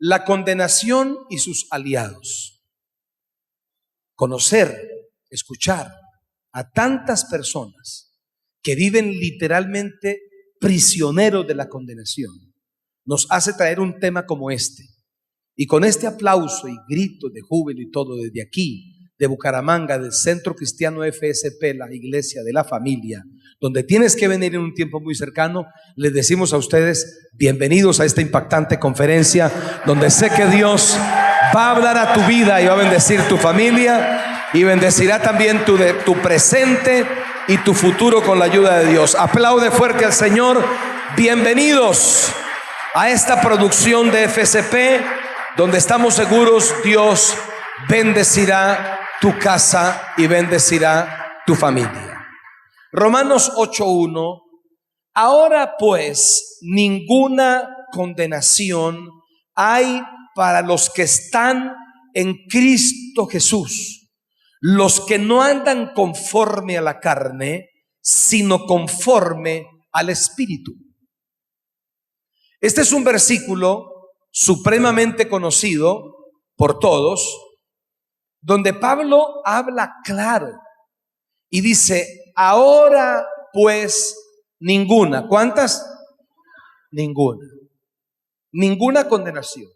La condenación y sus aliados. Conocer, escuchar a tantas personas que viven literalmente prisioneros de la condenación nos hace traer un tema como este. Y con este aplauso y grito de júbilo y todo desde aquí, de Bucaramanga, del Centro Cristiano FSP, la Iglesia de la Familia, donde tienes que venir en un tiempo muy cercano, les decimos a ustedes bienvenidos a esta impactante conferencia, donde sé que Dios va a hablar a tu vida y va a bendecir tu familia y bendecirá también tu presente y tu futuro con la ayuda de Dios. Aplaude fuerte al Señor. Bienvenidos a esta producción de FSP, donde estamos seguros Dios bendecirá tu casa y bendecirá tu familia. Romanos 8:1. Ahora pues ninguna condenación hay para los que están en Cristo Jesús, los que no andan conforme a la carne, sino conforme al Espíritu. Este es un versículo supremamente conocido por todos, donde Pablo habla claro y dice: ahora pues ninguna. ¿Cuántas? Ninguna. Ninguna condenación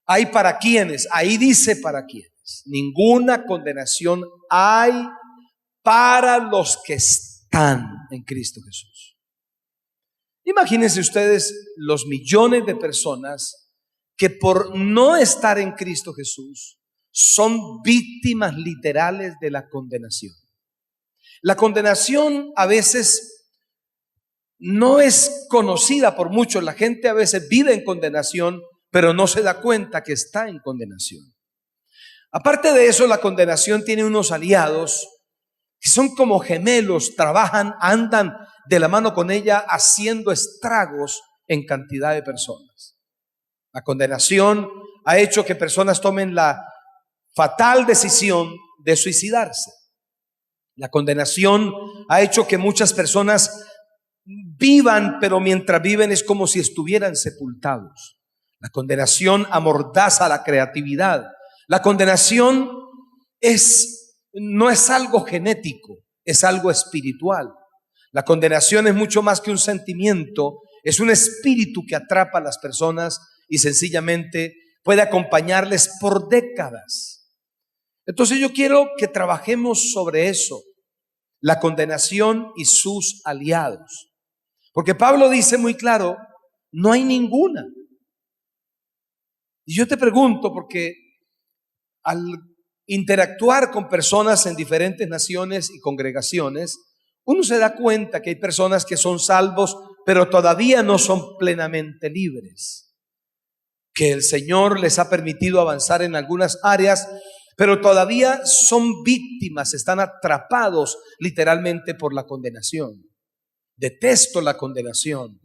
hay para quienes, ahí dice para quienes, ninguna condenación hay para los que están en Cristo Jesús. Imagínense ustedes los millones de personas que por no estar en Cristo Jesús son víctimas literales de la condenación. La condenación a veces no es conocida por muchos. La gente a veces vive en condenación, pero no se da cuenta que está en condenación. Aparte de eso, la condenación tiene unos aliados que son como gemelos, trabajan, andan de la mano con ella, haciendo estragos en cantidad de personas. La condenación ha hecho que personas tomen la fatal decisión de suicidarse. La condenación ha hecho que muchas personas vivan, pero mientras viven es como si estuvieran sepultados. La condenación amordaza la creatividad. La condenación no es algo genético, es algo espiritual. La condenación es mucho más que un sentimiento, es un espíritu que atrapa a las personas y sencillamente puede acompañarles por décadas. Entonces yo quiero que trabajemos sobre eso, la condenación y sus aliados. Porque Pablo dice muy claro, no hay ninguna. Y yo te pregunto, porque al interactuar con personas en diferentes naciones y congregaciones, uno se da cuenta que hay personas que son salvos, pero todavía no son plenamente libres. Que el Señor les ha permitido avanzar en algunas áreas, pero todavía son víctimas, están atrapados literalmente por la condenación. Detesto la condenación.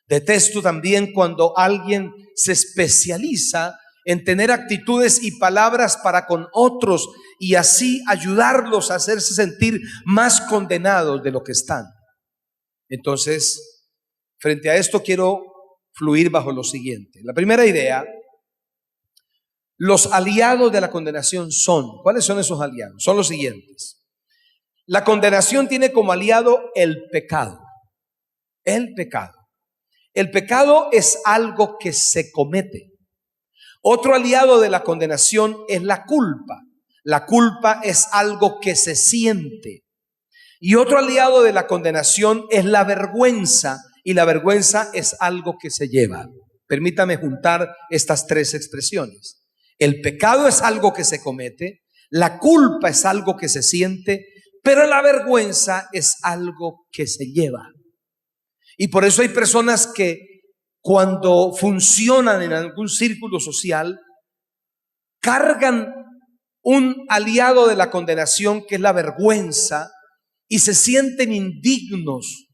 Detesto también cuando alguien se especializa en tener actitudes y palabras para con otros y así ayudarlos a hacerse sentir más condenados de lo que están. Entonces, frente a esto quiero fluir bajo lo siguiente. La primera idea: los aliados de la condenación son, ¿cuáles son esos aliados? Son los siguientes. La condenación tiene como aliado el pecado. El pecado. El pecado es algo que se comete. Otro aliado de la condenación es la culpa. La culpa es algo que se siente. Y otro aliado de la condenación es la vergüenza. Y la vergüenza es algo que se lleva. Permítame juntar estas tres expresiones. El pecado es algo que se comete, la culpa es algo que se siente, pero la vergüenza es algo que se lleva. Y por eso hay personas que cuando funcionan en algún círculo social, cargan un aliado de la condenación que es la vergüenza y se sienten indignos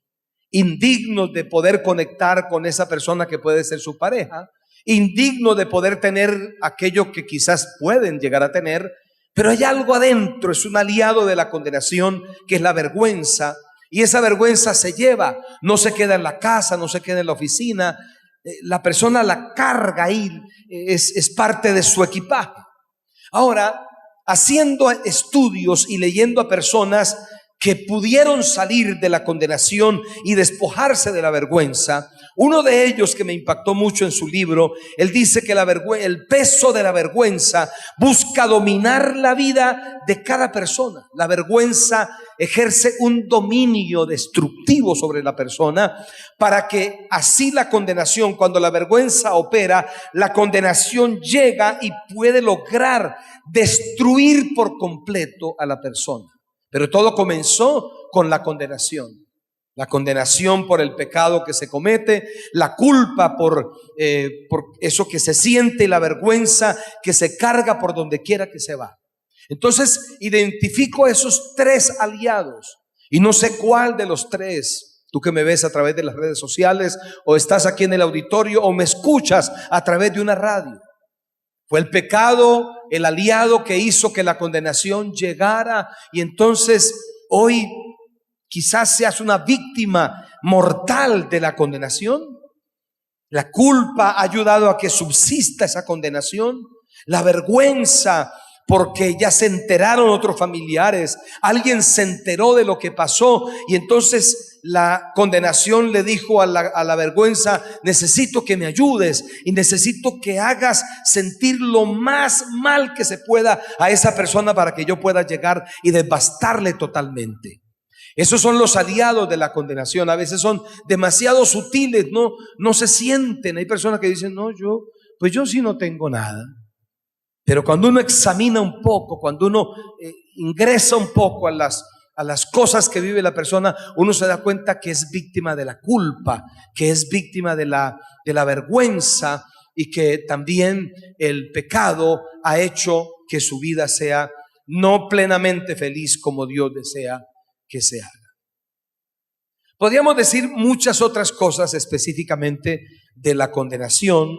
de poder conectar con esa persona que puede ser su pareja, indigno de poder tener aquello que quizás pueden llegar a tener, pero hay algo adentro, es un aliado de la condenación que es la vergüenza, Y esa vergüenza se lleva, no se queda en la casa, no se queda en la oficina. La persona la carga ahí, es parte de su equipaje. Ahora, haciendo estudios y leyendo a personas que pudieron salir de la condenación y despojarse de la vergüenza, uno de ellos que me impactó mucho en su libro, él dice que el peso de la vergüenza busca dominar la vida de cada persona. La vergüenza ejerce un dominio destructivo sobre la persona para que así la condenación, cuando la vergüenza opera, la condenación llega y puede lograr destruir por completo a la persona. Pero todo comenzó con la condenación. La condenación por el pecado que se comete, la culpa por eso que se siente y la vergüenza que se carga por donde quiera que se va. Entonces identifico esos tres aliados y no sé cuál de los tres, tú que me ves a través de las redes sociales o estás aquí en el auditorio o me escuchas a través de una radio. Fue el pecado el aliado que hizo que la condenación llegara, y entonces hoy quizás seas una víctima mortal de la condenación. La culpa ha ayudado a que subsista esa condenación. La vergüenza, porque ya se enteraron otros familiares, alguien se enteró de lo que pasó y entonces la condenación le dijo a la vergüenza: necesito que me ayudes y necesito que hagas sentir lo más mal que se pueda a esa persona para que yo pueda llegar y devastarle totalmente. Esos son los aliados de la condenación. A veces son demasiado sutiles, no se sienten. Hay personas que dicen: no, yo sí no tengo nada. Pero cuando uno examina un poco, cuando uno ingresa un poco a las cosas que vive la persona, uno se da cuenta que es víctima de la culpa, que es víctima de la vergüenza, y que también el pecado ha hecho que su vida sea no plenamente feliz como Dios desea que se haga. Podríamos decir muchas otras cosas específicamente de la condenación,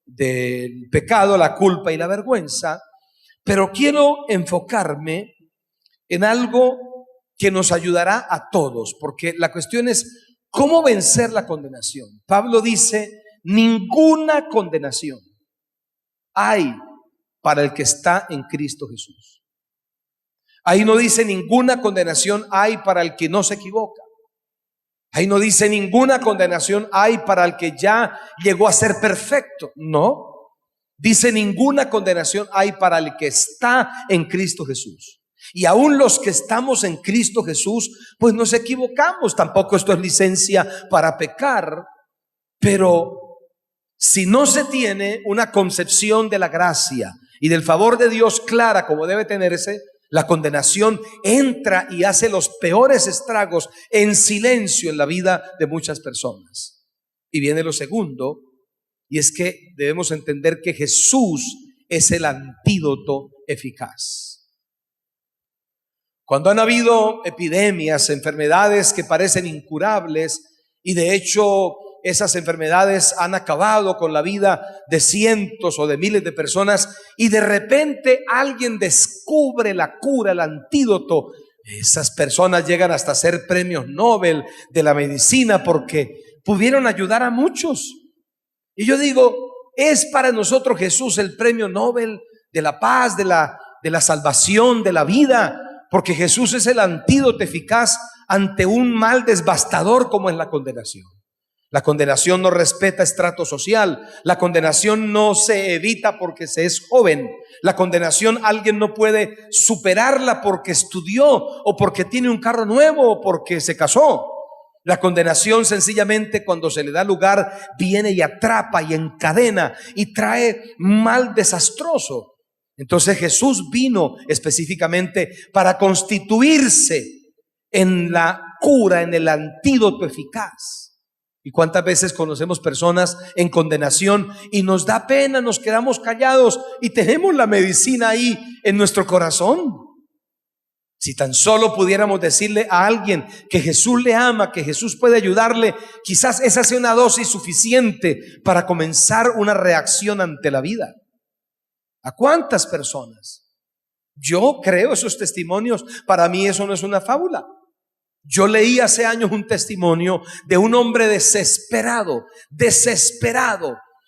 del pecado, la culpa y la vergüenza, pero quiero enfocarme en algo que nos ayudará a todos, porque la cuestión es cómo vencer la condenación. Pablo dice: ninguna condenación hay para el que está en Cristo Jesús. Ahí no dice ninguna condenación hay para el que no se equivoca. Ahí no dice ninguna condenación hay para el que ya llegó a ser perfecto. No. Dice ninguna condenación hay para el que está en Cristo Jesús. Y aún los que estamos en Cristo Jesús, pues nos equivocamos. Tampoco esto es licencia para pecar. Pero si no se tiene una concepción de la gracia y del favor de Dios clara como debe tenerse, la condenación entra y hace los peores estragos en silencio en la vida de muchas personas. Y viene lo segundo, y es que debemos entender que Jesús es el antídoto eficaz. Cuando han habido epidemias, enfermedades que parecen incurables, y de hecho esas enfermedades han acabado con la vida de cientos o de miles de personas, y de repente alguien descubre la cura, el antídoto, esas personas llegan hasta ser premios Nobel de la medicina porque pudieron ayudar a muchos. Y yo digo, es para nosotros Jesús el premio Nobel de la paz, de la salvación, de la vida, porque Jesús es el antídoto eficaz ante un mal devastador como es la condenación. La condenación no respeta estrato social. La condenación no se evita porque se es joven. La condenación alguien no puede superarla porque estudió o porque tiene un carro nuevo o porque se casó. La condenación sencillamente, cuando se le da lugar, viene y atrapa y encadena y trae mal desastroso. Entonces Jesús vino específicamente para constituirse en la cura, en el antídoto eficaz. ¿Y cuántas veces conocemos personas en condenación y nos da pena, nos quedamos callados y tenemos la medicina ahí en nuestro corazón? Si tan solo pudiéramos decirle a alguien que Jesús le ama, que Jesús puede ayudarle, quizás esa sea una dosis suficiente para comenzar una reacción ante la vida. ¿A cuántas personas? Yo creo esos testimonios. Para mí eso no es una fábula. Yo leí hace años un testimonio de un hombre desesperado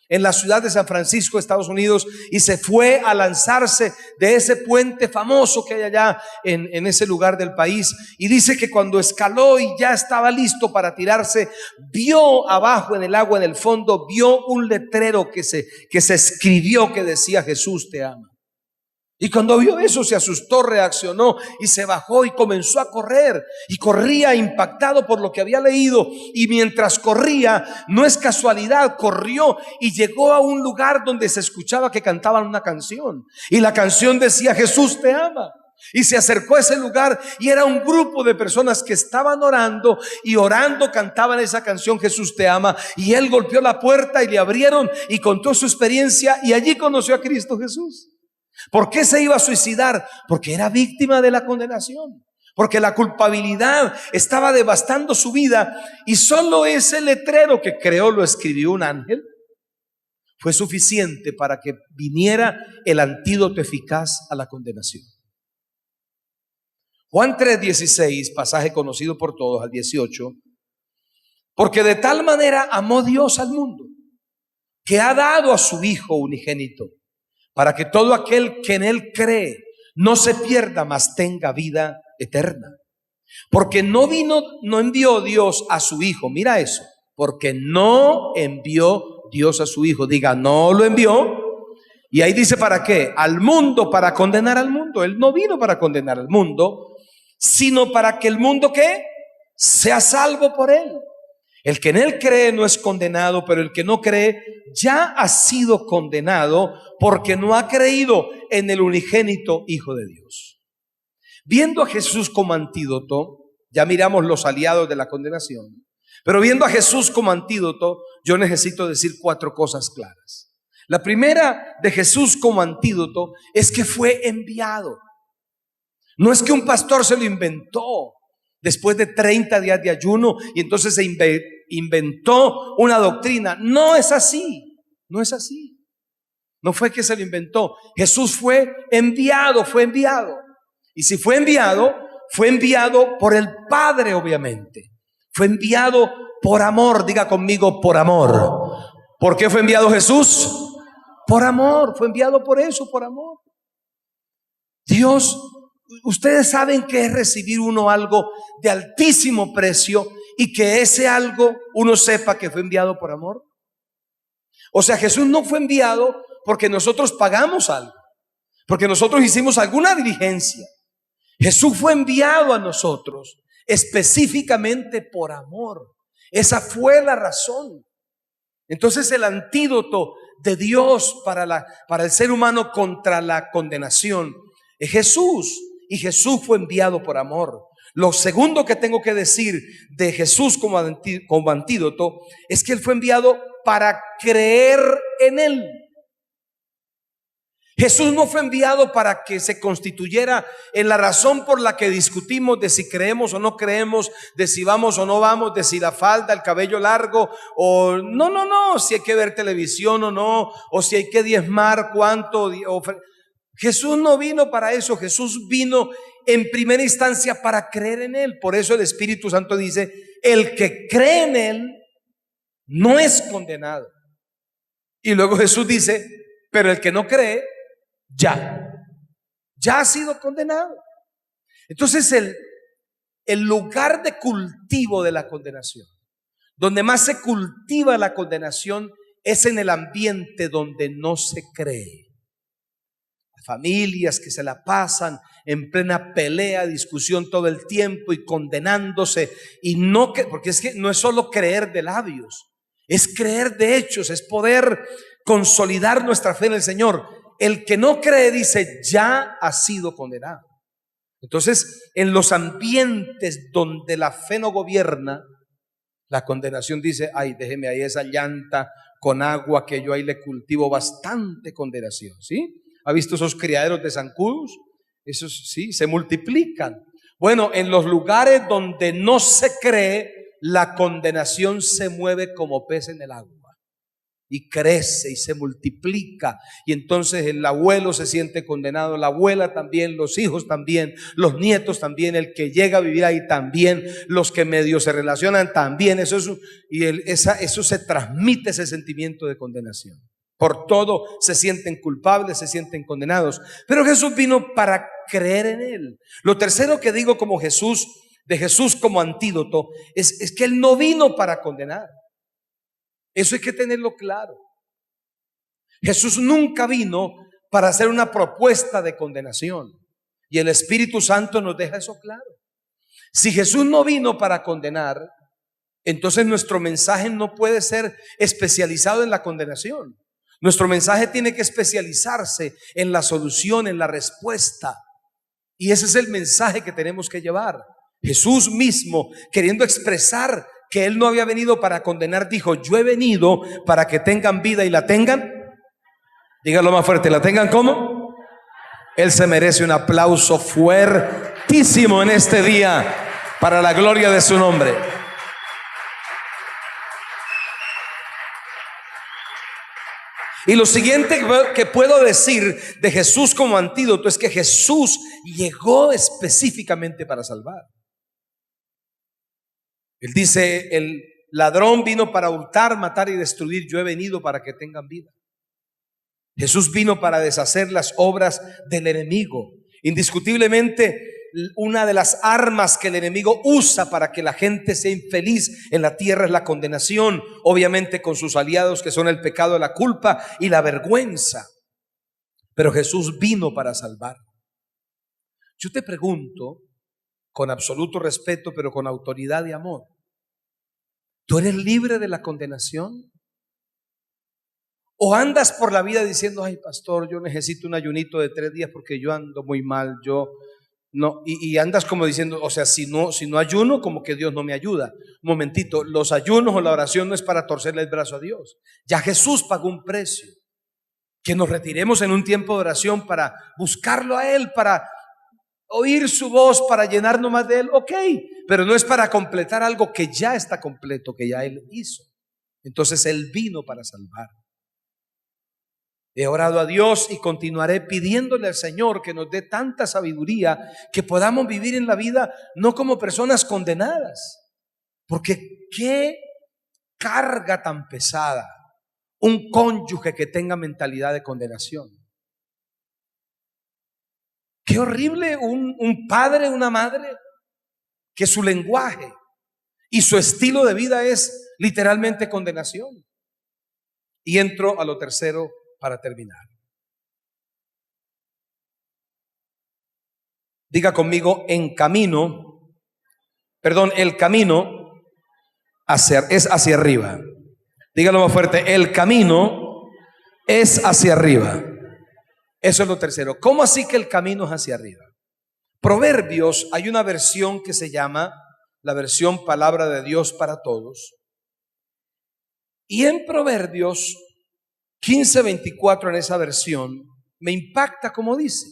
en la ciudad de San Francisco, Estados Unidos, y se fue a lanzarse de ese puente famoso que hay allá en ese lugar del país. Y dice que cuando escaló y ya estaba listo para tirarse, vio abajo en el agua, en el fondo, vio un letrero que se escribió que decía: Jesús te ama. Y cuando vio eso se asustó, reaccionó y se bajó y comenzó a correr. Y corría impactado por lo que había leído. Y mientras corría, no es casualidad, corrió y llegó a un lugar donde se escuchaba que cantaban una canción. Y la canción decía: Jesús te ama. Y se acercó a ese lugar y era un grupo de personas que estaban orando, y orando cantaban esa canción: Jesús te ama. Y él golpeó la puerta y le abrieron y contó su experiencia, y allí conoció a Cristo Jesús. ¿Por qué se iba a suicidar? Porque era víctima de la condenación, porque la culpabilidad estaba devastando su vida, y solo ese letrero que creó lo escribió un ángel. Fue suficiente para que viniera el antídoto eficaz a la condenación. Juan 3:16, pasaje conocido por todos, al 18: porque de tal manera amó Dios al mundo, que ha dado a su Hijo unigénito, para que todo aquel que en él cree no se pierda, mas tenga vida eterna. Porque no envió Dios a su Hijo. Mira eso. Porque no envió Dios a su Hijo. Diga, no lo envió. Y ahí dice: ¿para qué? Al mundo, para condenar al mundo. Él no vino para condenar al mundo, sino para que el mundo, ¿qué? Sea salvo por él. El que en él cree no es condenado, pero el que no cree ya ha sido condenado, porque no ha creído en el unigénito Hijo de Dios. Viendo a Jesús como antídoto, ya miramos los aliados de la condenación, pero viendo a Jesús como antídoto, yo necesito decir 4 cosas claras. La primera de Jesús como antídoto es que fue enviado. No es que un pastor se lo inventó después de 30 días de ayuno y entonces se inventó una doctrina. No es así, no es así. No fue que se lo inventó. Jesús fue enviado. Y si fue enviado por el Padre, obviamente. Fue enviado por amor. Diga conmigo: por amor. ¿Por qué fue enviado Jesús? Por amor. Fue enviado por eso, por amor. Dios, ustedes saben que es recibir uno algo de altísimo precio, y que ese algo uno sepa que fue enviado por amor. O sea, Jesús no fue enviado porque nosotros pagamos algo, porque nosotros hicimos alguna diligencia. Jesús fue enviado a nosotros específicamente por amor. Esa fue la razón. Entonces el antídoto de Dios para el ser humano contra la condenación es Jesús, y Jesús fue enviado por amor. Lo segundo que tengo que decir de Jesús como antídoto es que Él fue enviado para creer en Él. Jesús no fue enviado para que se constituyera en la razón por la que discutimos de si creemos o no creemos, de si vamos o no vamos, de si la falda, el cabello largo, o no, si hay que ver televisión o no, o si hay que diezmar cuánto. Jesús no vino para eso. Jesús vino en primera instancia para creer en Él. Por eso el Espíritu Santo dice: el que cree en Él no es condenado. Y luego Jesús dice: pero el que no cree ya ha sido condenado. Entonces el lugar de cultivo de la condenación, donde más se cultiva la condenación, es en el ambiente donde no se cree. Familias que se la pasan en plena pelea, discusión todo el tiempo y condenándose, y porque es que no es solo creer de labios, es creer de hechos, es poder consolidar nuestra fe en el Señor. El que no cree dice: ya ha sido condenado. Entonces, en los ambientes donde la fe no gobierna, la condenación dice: ay, déjeme ahí esa llanta con agua, que yo ahí le cultivo bastante condenación. ¿Sí? ¿Ha visto esos criaderos de zancudos? Esos sí, se multiplican. Bueno, en los lugares donde no se cree, la condenación se mueve como pez en el agua. y crece y se multiplica, y entonces el abuelo se siente condenado, la abuela también, los hijos también, los nietos también, el que llega a vivir ahí también, los que medio se relacionan también. Eso se transmite, ese sentimiento de condenación. Por todo se sienten culpables, se sienten condenados. Pero Jesús vino para creer en Él. Lo tercero que digo como de Jesús como antídoto, es que Él no vino para condenar. Eso hay que tenerlo claro. Jesús nunca vino para hacer una propuesta de condenación. Y el Espíritu Santo nos deja eso claro. Si Jesús no vino para condenar, entonces nuestro mensaje no puede ser especializado en la condenación. Nuestro mensaje tiene que especializarse en la solución, en la respuesta. Y ese es el mensaje que tenemos que llevar. Jesús mismo, queriendo expresar que Él no había venido para condenar, dijo: yo he venido para que tengan vida y la tengan. Dígalo más fuerte: ¿la tengan cómo? Él se merece un aplauso fuertísimo en este día para la gloria de su nombre. Y lo siguiente que puedo decir de Jesús como antídoto es que Jesús llegó específicamente para salvar. Él dice: el ladrón vino para hurtar, matar y destruir. Yo he venido para que tengan vida. Jesús vino para deshacer las obras del enemigo. Indiscutiblemente, una de las armas que el enemigo usa para que la gente sea infeliz en la tierra es la condenación, obviamente con sus aliados que son el pecado, la culpa y la vergüenza. Pero Jesús vino para salvar. Yo te pregunto, con absoluto respeto, pero con autoridad y amor, ¿tú eres libre de la condenación? ¿O andas por la vida diciendo: ay, pastor, yo necesito un ayunito de 3 días porque yo ando muy mal, yo no? Y andas como diciendo, o sea, si no ayuno, como que Dios no me ayuda. Un momentito, los ayunos o la oración no es para torcerle el brazo a Dios. Ya Jesús pagó un precio. Que nos retiremos en un tiempo de oración para buscarlo a Él, para oír su voz, para llenarnos más de Él, ok, pero no es para completar algo que ya está completo, que ya Él hizo. Entonces Él vino para salvar. He orado a Dios y continuaré pidiéndole al Señor que nos dé tanta sabiduría que podamos vivir en la vida no como personas condenadas. Porque qué carga tan pesada un cónyuge que tenga mentalidad de condenación. Qué horrible un padre, una madre que su lenguaje y su estilo de vida es literalmente condenación. Y entro a lo tercero para terminar. Diga conmigo: el camino es hacia arriba. Dígalo más fuerte: el camino es hacia arriba. Eso es lo tercero. ¿Cómo así que el camino es hacia arriba? Proverbios, hay una versión que se llama la versión Palabra de Dios para Todos. Y en Proverbios 15:24, en esa versión, me impacta como dice.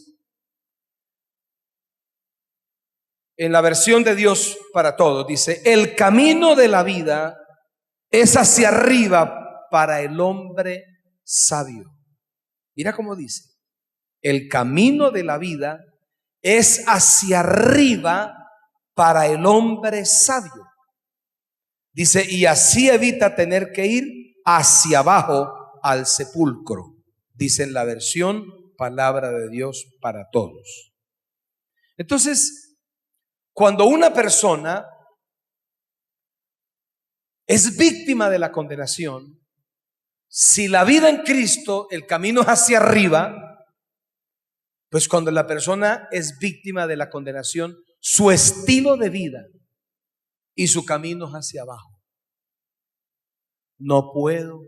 En la versión de Dios para Todos dice: el camino de la vida es hacia arriba para el hombre sabio. Mira cómo dice: el camino de la vida es hacia arriba para el hombre sabio. Dice: y así evita tener que ir hacia abajo al sepulcro. Dice en la versión Palabra de Dios para Todos. Entonces, cuando una persona es víctima de la condenación, si la vida en Cristo, el camino es hacia arriba, pues cuando la persona es víctima de la condenación, su estilo de vida y su camino es hacia abajo. No puedo,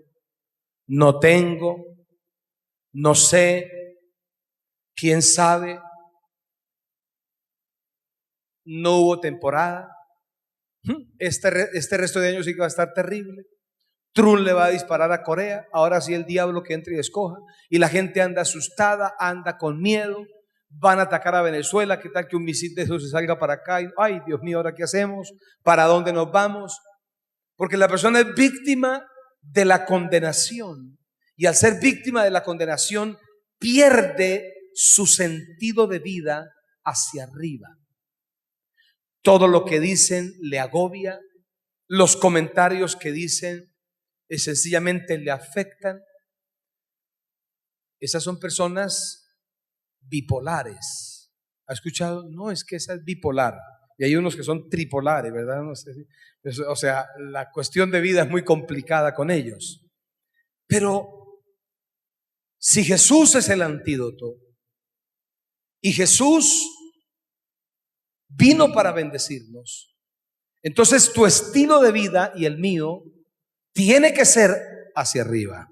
no tengo, no sé, quién sabe, no hubo temporada, este resto de años sí que va a estar terrible. Trump le va a disparar a Corea, ahora sí el diablo que entre y escoja, y la gente anda asustada, anda con miedo. Van a atacar a Venezuela, qué tal que un misil de eso se salga para acá y, ay, Dios mío, ¿ahora qué hacemos? ¿Para dónde nos vamos? Porque la persona es víctima de la condenación, y al ser víctima de la condenación pierde su sentido de vida hacia arriba. Todo lo que dicen le agobia, los comentarios que dicen sencillamente le afectan. Esas son personas bipolares. ¿Ha escuchado? No, es que esa es bipolar. Y hay unos que son tripolares, ¿verdad? No sé. O sea, la cuestión de vida es muy complicada con ellos. Pero si Jesús es el antídoto y Jesús vino para bendecirnos, entonces tu estilo de vida y el mío tiene que ser hacia arriba.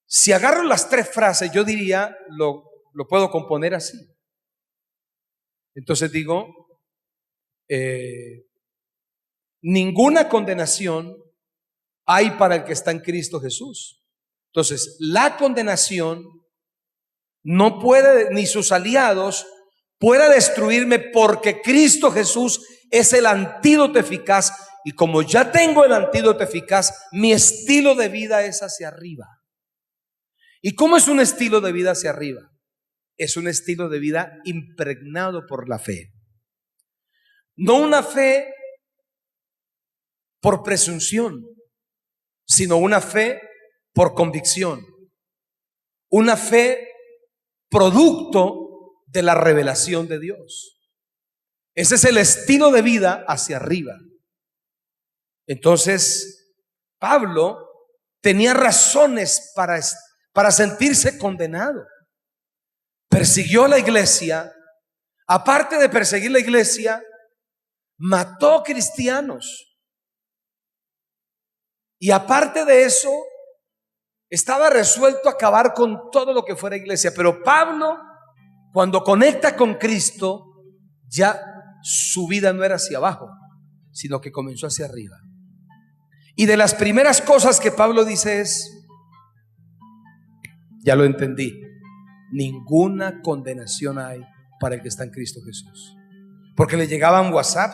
Si agarro las tres frases, yo diría, lo puedo componer así. Entonces digo, ninguna condenación hay para el que está en Cristo Jesús. Entonces, la condenación no puede, ni sus aliados, pueda destruirme, porque Cristo Jesús es el antídoto eficaz. Y como ya tengo el antídoto eficaz, mi estilo de vida es hacia arriba. ¿Y cómo es un estilo de vida hacia arriba? Es un estilo de vida impregnado por la fe. No una fe por presunción, sino una fe por convicción. Una fe producto de la revelación de Dios. Ese es el estilo de vida hacia arriba. Entonces, Pablo tenía razones para sentirse condenado. Persiguió la iglesia. Aparte de perseguir la iglesia, mató cristianos. Y aparte de eso, estaba resuelto a acabar con todo lo que fuera iglesia. Pero Pablo, cuando conecta con Cristo, ya su vida no era hacia abajo, sino que comenzó hacia arriba. Y de las primeras cosas que Pablo dice es, ya lo entendí, ninguna condenación hay para el que está en Cristo Jesús. Porque le llegaban WhatsApp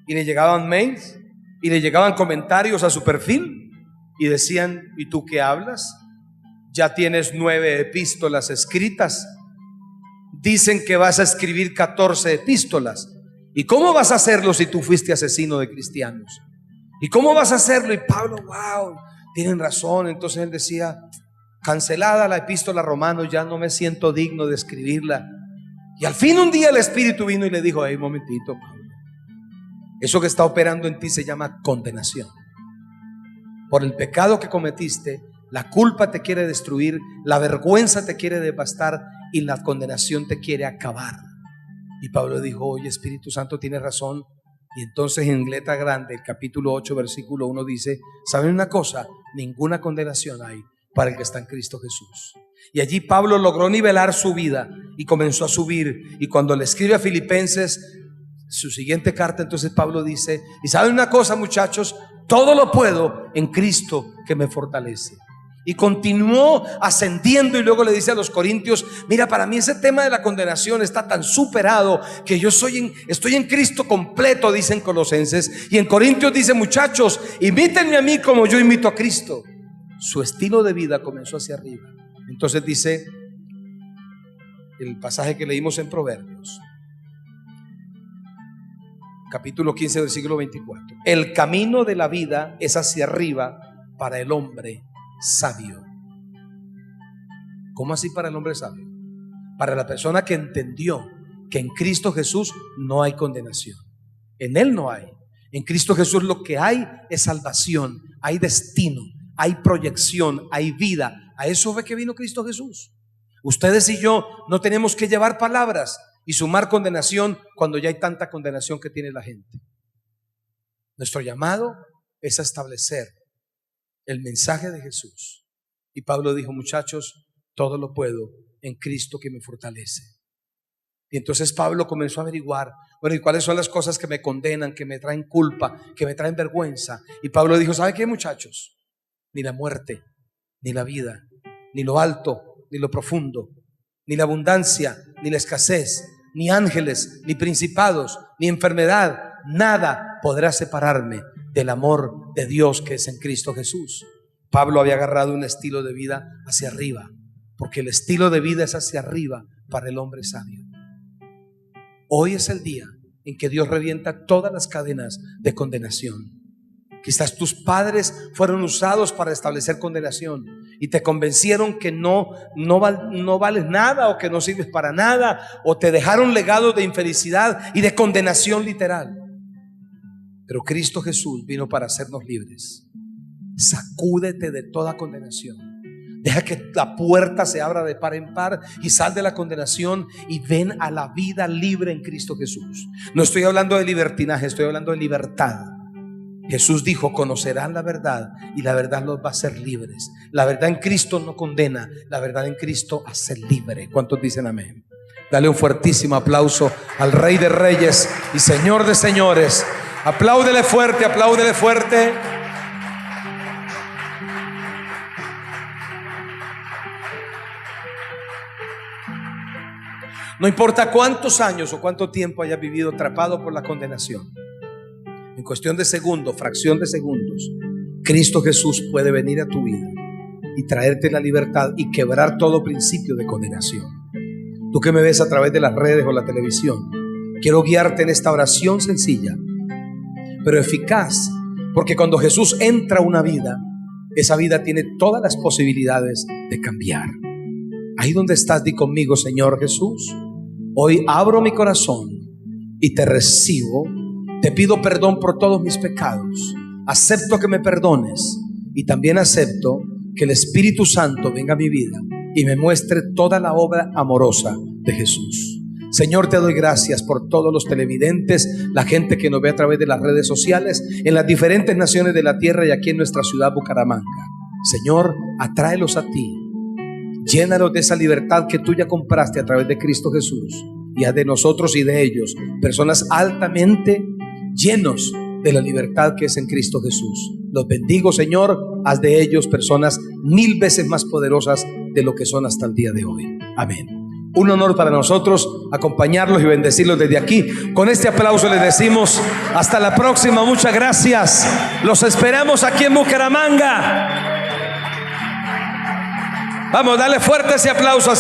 y le llegaban mails y le llegaban comentarios a su perfil y decían, ¿y tú qué hablas? Ya tienes 9 epístolas escritas. Dicen que vas a escribir 14 epístolas. ¿Y cómo vas a hacerlo si tú fuiste asesino de cristianos? ¿Y cómo vas a hacerlo? Y Pablo, wow, tienen razón. Entonces él decía, cancelada la epístola a Romanos, ya no me siento digno de escribirla. Y al fin un día el Espíritu vino y le dijo, hey, momentito, Pablo, eso que está operando en ti se llama condenación. Por el pecado que cometiste, la culpa te quiere destruir, la vergüenza te quiere devastar y la condenación te quiere acabar. Y Pablo dijo, oye, Espíritu Santo tiene razón. Y entonces en letra grande, el capítulo 8, versículo 1 dice, ¿saben una cosa? Ninguna condenación hay para el que está en Cristo Jesús. Y allí Pablo logró nivelar su vida y comenzó a subir. Y cuando le escribe a Filipenses, su siguiente carta, entonces Pablo dice, y ¿saben una cosa, muchachos? Todo lo puedo en Cristo que me fortalece. Y continuó ascendiendo, y luego le dice a los corintios, mira, para mí ese tema de la condenación está tan superado que yo estoy en Cristo completo, dicen Colosenses. Y en Corintios dice, muchachos, imítenme a mí como yo imito a Cristo. Su estilo de vida comenzó hacia arriba. Entonces dice el pasaje que leímos en Proverbios, capítulo 15, versículo 24. El camino de la vida es hacia arriba para el hombre sabio. ¿Cómo así para el hombre sabio? Para la persona que entendió que en Cristo Jesús no hay condenación. En Él no hay. En Cristo Jesús lo que hay es salvación, hay destino, hay proyección, hay vida. A eso fue que vino Cristo Jesús. Ustedes y yo no tenemos que llevar palabras y sumar condenación cuando ya hay tanta condenación que tiene la gente. Nuestro llamado es a establecer el mensaje de Jesús. Y Pablo dijo, muchachos, todo lo puedo en Cristo que me fortalece. Y entonces Pablo comenzó a averiguar, bueno, ¿y cuáles son las cosas que me condenan, que me traen culpa, que me traen vergüenza? Y Pablo dijo, ¿sabe qué, muchachos? Ni la muerte, ni la vida, ni lo alto, ni lo profundo, ni la abundancia, ni la escasez, ni ángeles, ni principados, ni enfermedad, nada podrá separarme del amor de Dios que es en Cristo Jesús. Pablo había agarrado un estilo de vida hacia arriba, porque el estilo de vida es hacia arriba para el hombre sabio. Hoy es el día en que Dios revienta todas las cadenas de condenación. Quizás tus padres fueron usados para establecer condenación y te convencieron que no vales nada, o que no sirves para nada, o te dejaron legados de infelicidad y de condenación literal. Pero Cristo Jesús vino para hacernos libres. Sacúdete de toda condenación. Deja que la puerta se abra de par en par y sal de la condenación y ven a la vida libre en Cristo Jesús. No estoy hablando de libertinaje, estoy hablando de libertad. Jesús dijo: conocerán la verdad y la verdad los va a hacer libres. La verdad en Cristo no condena, la verdad en Cristo hace libre. ¿Cuántos dicen amén? Dale un fuertísimo aplauso al Rey de Reyes y Señor de Señores. Apláudele fuerte, apláudele fuerte. No importa cuántos años o cuánto tiempo hayas vivido atrapado por la condenación, en cuestión de segundos, fracción de segundos, Cristo Jesús puede venir a tu vida y traerte la libertad y quebrar todo principio de condenación. Tú que me ves a través de las redes o la televisión, quiero guiarte en esta oración sencilla pero eficaz, porque cuando Jesús entra a una vida, esa vida tiene todas las posibilidades de cambiar. Ahí donde estás, di conmigo: Señor Jesús, hoy abro mi corazón y te recibo. Te pido perdón por todos mis pecados. Acepto que me perdones y también acepto que el Espíritu Santo venga a mi vida y me muestre toda la obra amorosa de Jesús. Señor, te doy gracias por todos los televidentes, la gente que nos ve a través de las redes sociales, en las diferentes naciones de la tierra y aquí en nuestra ciudad Bucaramanga. Señor, atráelos a ti. Llénalos de esa libertad que tú ya compraste a través de Cristo Jesús, y haz de nosotros y de ellos personas altamente llenos de la libertad que es en Cristo Jesús. Los bendigo, Señor. Haz de ellos personas 1000 veces más poderosas de lo que son hasta el día de hoy. Amén. Un honor para nosotros acompañarlos y bendecirlos desde aquí. Con este aplauso les decimos hasta la próxima. Muchas gracias. Los esperamos aquí en Bucaramanga. Vamos, dale fuerte ese aplauso.